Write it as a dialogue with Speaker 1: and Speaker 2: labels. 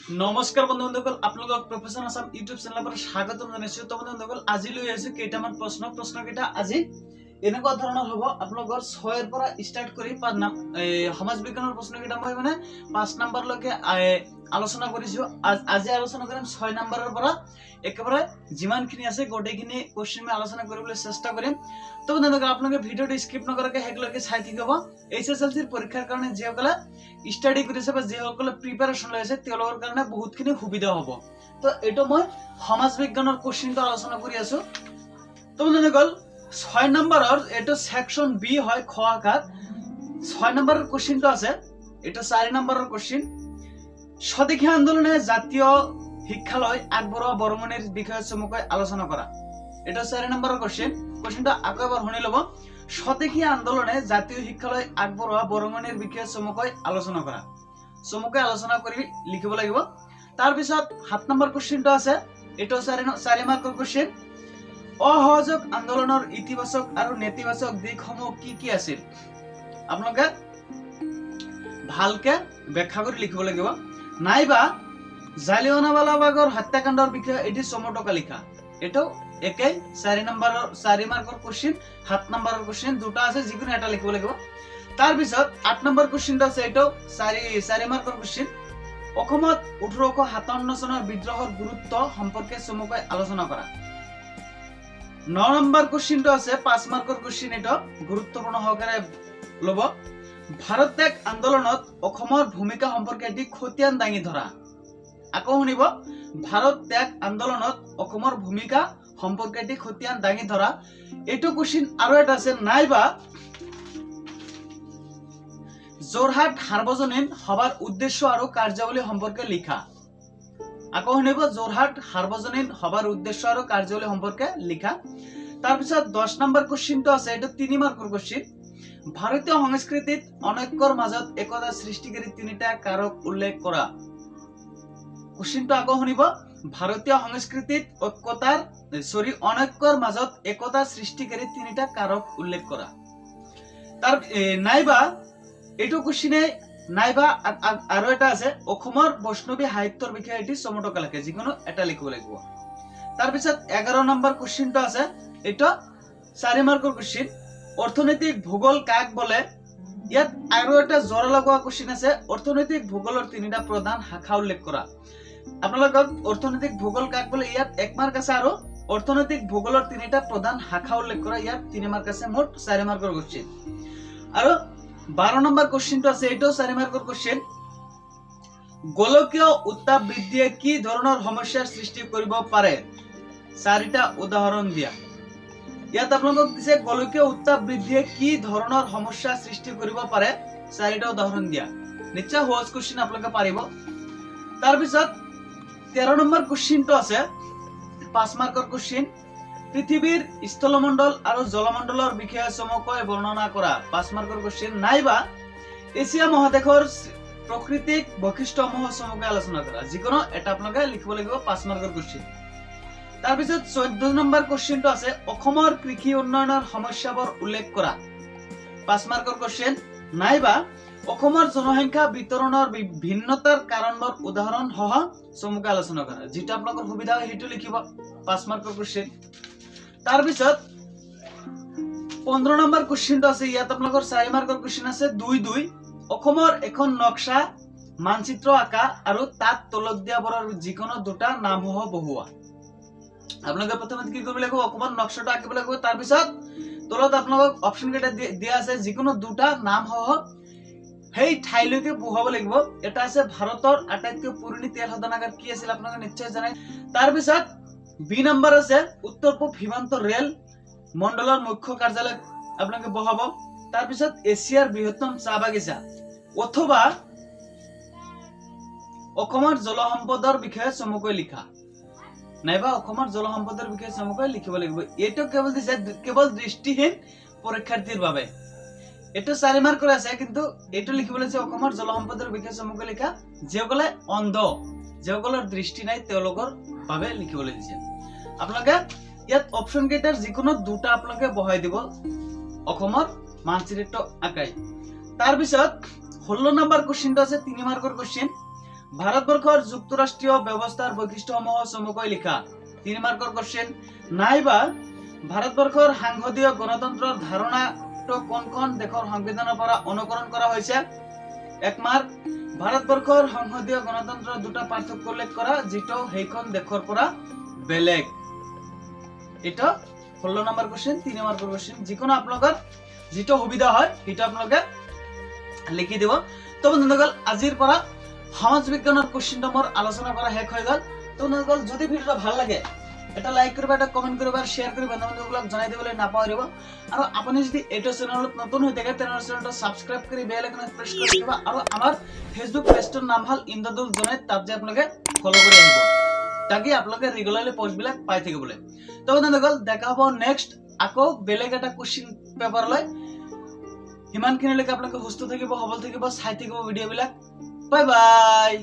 Speaker 1: নমস্কাৰ বন্ধুসকল, আপোনালোকক প্ৰফেচন আসাম ইউটিউব চেনেলৰ পৰা স্বাগতম জনাইছো। তো বন্ধুসকল, আজি লৈ আহিছো কেইটামান প্ৰশ্নকেইটা আজি এনেকুৱা ধৰণৰ হ'ব। আপোনালোকৰ 6 ৰ পৰা ষ্টাৰ্ট কৰি সমাজ বিজ্ঞানৰ প্ৰশ্নকেইটা মই 5 নম্বৰলৈকে আলোচনা কৰিছো। আজি আলোচনা কৰিম 6 নম্বৰৰ পৰা একেবাৰে যিমানখিনি আছে গোটেইখিনি কোৱেশ্চন মই আলোচনা কৰিবলৈ চেষ্টা কৰিম। তো বন্ধুসকল, আপোনালোকে ভিডিঅটো স্কিপ নকৰাকৈ শেষলৈকে চাই থাকিব। HSLCৰ পৰীক্ষাৰ কাৰণে যিসকলে ষ্টাডি কৰিছে বা যিসকলে প্ৰিপাৰেচন লৈ আছে তেওঁলোকৰ কাৰণে বহুতখিনি সুবিধা হ'ব। তো এইটো মই সমাজ বিজ্ঞানৰ কোৱেশ্চনটো আলোচনা কৰি আছো। তো বন্ধুসকল, 6 নম্বৰৰ এইটো সেকশন বি হয়, খ আকাৰ 6 নম্বৰৰ কোৱেশ্চনটো আছে। এটা 4 নম্বৰৰ কোৱেশ্চন। স্বদেশী আন্দোলনে জাতীয় শিক্ষালয় আগবঢ়োৱা বৰঙণিৰ বিষয়ে চমুকৈ আলোচনা কৰা। এটা 4 নম্বৰৰ কোৱেশ্চনটো আকৌ এবাৰ শুনি ল'ব। স্বদেশী আন্দোলনে জাতীয় শিক্ষালয় আগবঢ়োৱা বৰঙণিৰ বিষয়ে চমুকৈ আলোচনা কৰা। চমুকৈ আলোচনা কৰি লিখিব লাগিব। তাৰ পিছত 7 নম্বৰ কোৱেশ্চনটো আছে। এটা 4 মাৰ্কৰ কোৱেশ্চন। অসহযোগ আন্দোলনৰ ইতিবাচক আৰু নেতিবাচক দিশসমূহ কি কি আছিল? আপোনালোকে ভালকে ব্যাখ্যা কৰি লিখিব লাগিব। নাইবা জালিয়ানৱালাবাগৰ হত্যাকাণ্ডৰ বিষয়ে এটি চমুকৈ লিখা। এটাও একেই 4 মাৰ্কৰ কোৱেশ্চন, 7 নম্বৰৰ কোৱেশ্চন দুটা আছে, যিকোনো এটা লিখিব লাগিব। তাৰ পিছত 8 নম্বৰ কোৱেশ্চনটো আছে। এটাও 4 মাৰ্কৰ কোৱেশ্চন। অসমত 1857 চনৰ বিদ্ৰোহৰ গুৰুত্ব সম্পৰ্কে চমুকৈ আলোচনা কৰা। 9 নম্বৰ কোৱেশ্চনটো আছে 5 মাৰ্কৰ কোৱেশ্চন। এটা গুৰুত্বপূৰ্ণ সহকাৰে ল'ব। ভাৰত ত্যাগ আন্দোলনত অসমৰ ভূমিকা সম্পৰ্কে এটি খতিয়ান দাঙি ধৰা। আকৌ শুনিব, ভাৰত ত্যাগ আন্দোলনত অসমৰ ভূমিকা সম্পৰ্কে এটি খতিয়ান দাঙি ধৰা। এইটো কোৱেশ্চন আৰু এটা আছে। নাইবা যোৰহাট সাৰ্বজনীন সভাৰ উদ্দেশ্য আৰু কাৰ্যাৱলী সম্পৰ্কে লিখা। আকৌ শুনিব, যোৰহাট সাৰ্বজনীন সভাৰ উদ্দেশ্য আৰু কাৰ্যাৱলী সম্পৰ্কে লিখা। তাৰ পিছত 10 নম্বৰ কোৱেশ্চনটো আছে। এইটো 3 মাৰ্কৰ কোৱেশ্চন। ভাৰতীয় সংস্কৃতিত অনৈক্যৰ মাজত একতা সৃষ্টিকাৰী 3টা কাৰক উল্লেখ কৰা। কোৱেশ্চনটো আকৌ শুনিব। ভাৰতীয় সংস্কৃতিত অনৈক্যৰ মাজত একতা সৃষ্টিকাৰী 3টা কাৰক উল্লেখ কৰা। তাৰ নাইবা এইটো কোৱেশ্চনে নাইবা আৰু এটা আছে। অসমৰ বৈষ্ণৱী সাহিত্যৰ বিষয়ে এটি চমুকৈ লিখে, যিকোনো এটা লিখিব লাগিব। তাৰ পিছত 11 নম্বৰ কোৱেশ্চনটো আছে। এটা 4 মাৰ্কৰ কোৱেশ্চন। অৰ্থনৈতিক ভূগোল কাক বোলে? ইয়াত আৰু এটা জোৰা লগোৱা কোৱেশ্চন আছে। অৰ্থনৈতিক ভূগোলৰ 3টা প্ৰধান শাখা উল্লেখ কৰা। আপোনালোকক অৰ্থনৈতিক ভূগোল কাক বোলে ইয়াত 1 মাৰ্ক আছে, আৰু অৰ্থনৈতিক ভূগোলৰ 3টা প্ৰধান শাখা উল্লেখ কৰা ইয়াত 3 মাৰ্ক আছে। মুঠ 4 মাৰ্কৰ কোৱেশ্চন। আৰু 12 নম্বৰ কোৱেশ্চনটো আছে। এইটো 4 মাৰ্কৰ কোৱেশ্চন। গোলকীয় উত্তাপ বৃদ্ধিয়ে কি ধৰণৰ সমস্যাৰ সৃষ্টি কৰিব পাৰে? 4টা উদাহৰণ দিয়া। ইয়াত আপোনালোকক দিছে গোলকীয় উত্তাপ বৃদ্ধিয়ে কি ধৰণৰ সমস্যাৰ সৃষ্টি কৰিব পাৰে, 4টা উদাহৰণ দিয়া। নিশ্চয় সহজ কোৱেশ্চন, আপোনালোকে পাৰিব। তাৰ পিছত 13 নম্বৰ কোৱেশ্চনটো আছে 5 মাৰ্কৰ কোৱেশ্চন। পৃথিৱীৰ স্থলমণ্ডল আৰু জলমণ্ডলৰ বিষয়ে চমুকৈ বৰ্ণনা কৰা। 5 মাৰ্কৰ কোৱেশ্চন। নাইবা এছিয়া মহাদেশৰ প্ৰাকৃতিক বৈশিষ্ট্যসমূহ চমুকৈ আলোচনা কৰা। যিকোনো এটা আপোনালোকে লিখিব লাগিব, 5 মাৰ্কৰ কোৱেশ্চন। তাৰ পিছত 14 নম্বৰ কোৱেশ্চনটো আছে। অসমৰ কৃষি উন্নয়নৰ সমস্যাবোৰ উল্লেখ কৰা। 5 মাৰ্কৰ কোৱেশ্চন। নাইবা অসমৰ জনসংখ্যা বিতৰণৰ ভিন্নতাৰ কাৰণবোৰ উদাহৰণ সহ চমুকৈ আলোচনা কৰা। যেটা আপোনালোকৰ সুবিধা হয় সেইটো লিখিব, 5 মাৰ্কৰ কোৱেশ্চন। তাৰ পিছত 15 নম্বৰ কোৱেশ্চনটো আছে। ইয়াত আপোনালোকৰ 4 মাৰ্কৰ কোৱেশ্চন আছে। 2 অসমৰ এখন নক্সা মানচিত্ৰ আঁকা আৰু তাত তলত দিয়াবোৰৰ যিকোনো দুটা নামসহ বহুৱা। আপোনালোকে প্ৰথমে কি কৰিব লাগিব? অসমৰ নক্সাটো আঁকিব লাগিব। তাৰ পিছত তলত আপোনালোকক অপচন কেইটা দিয়া আছে, যিকোনো দুটা নামসহ সেই ঠাইলৈকে বহুৱাব লাগিব। এটা আছে ভাৰতৰ আটাইতকৈ পুৰণি তেল শোধনাগাৰ কি আছিল, আপোনালোকে নিশ্চয় জানে। তাৰ পিছত বি নম্বৰ আছে উত্তৰ পূব সীমান্ত ৰেল মণ্ডলৰ মুখ্য কাৰ্যালয় আপোনালোকে বহাব। তাৰ পিছত এছিয়াৰ বৃহত্তম চাহ বাগিচা অথবা অসমৰ জলসম্পদৰ বিষয়ে চমুকৈ লিখা। নাইবা অসমৰ জলসম্পদৰ বিষয়ে চমুকৈ লিখিব লাগিব। এইটো কেৱল দিছে কেৱল দৃষ্টিহীন পৰীক্ষাৰ্থীৰ বাবে। এইটো 4 মাৰ্কৰ আছে, কিন্তু এইটো লিখিব লাগিছে অসমৰ জলসম্পদৰ বিষয়ে চমুকৈ লিখা। যিসকলে অন্ধ, যিসকলৰ দৃষ্টি নাই তেওঁলোকৰ বাবে লিখিবলৈ দিছে। আপোনালোকে ইয়াত অপচন কেইটাৰ যিকোনো দুটা আপোনালোকে বহাই দিব অসমৰ মানচিত্ৰ আঁকাই। তাৰ পিছত 16 নম্বৰ কোৱেশ্চনটো আছে 3 মাৰ্কৰ কোৱেশ্চন। ভাৰতবৰ্ষৰ যুক্তৰাষ্ট্ৰীয় ব্যৱস্থাৰ বৈশিষ্ট্যসমূহ চমুকৈ লিখা। 3 মাৰ্কৰ কোশ্চেন। নাইবা ভাৰতবৰ্ষৰ সাংসদীয় গণতন্ত্ৰৰ ধাৰণাটো কোনখন দেশৰ সংবিধানৰ পৰা অনুকৰণ কৰা হৈছে? 1 মাৰ্ক। ভাৰতবৰ্ষৰ সংসদীয় গণতন্ত্ৰৰ দুটা পাৰ্থক্য উল্লেখ কৰা যিটো সেইখন দেশৰ পৰা বেলেগ। এটা 16 নম্বৰ কোশ্চেন, 3 মাৰ্কৰ কোশ্চেন। যিকোনো আপোনালোকৰ যেটো সুবিধা হয় সেইটো আপোনালোকে লিখি দিব। তো বন্ধুসকল আজিৰ পৰা সমাজ বিজ্ঞানৰ কোশ্চেনটো মোৰ আলোচনা কৰা শেষ হৈ গ'ল। তো বন্ধুসকল যদি ভিডিওটো ভাল লাগে এটা লাইক কৰিবা, এটা কমেন্ট কৰিবা, শেয়াৰ কৰি বন্ধু-বান্ধৱীসকলক জনাই দিবলৈ নাপাহৰিব। আৰু আপুনি যদি এইটো চেনেলত নতুন হৈ থাকে তেনেহ'লে চেনেলটো সাবস্ক্ৰাইব কৰি বেল আইকনত প্ৰেছ কৰি দিব। আৰু আমাৰ ফেচবুক পেজটোৰ নাম হ'ল ইন্দ্ৰদুল জনাই, তাত যে আপোনালোকে ফলো কৰি আহিব তাকি আপোনালোকে ৰেগুলাৰলি পোষ্টবিলাক পাই থাকিবলৈ। তো বন্ধুসকল দেখা হ'ব নেক্সট আকৌ বেলেগ এটা কোশ্চেন পেপাৰ লৈ। সিমানখিনিলৈকে আপোনালোকে সুস্থ থাকিব, সবল থাকিব, চাই থাকিব ভিডিঅ'বিলাক। Bye bye.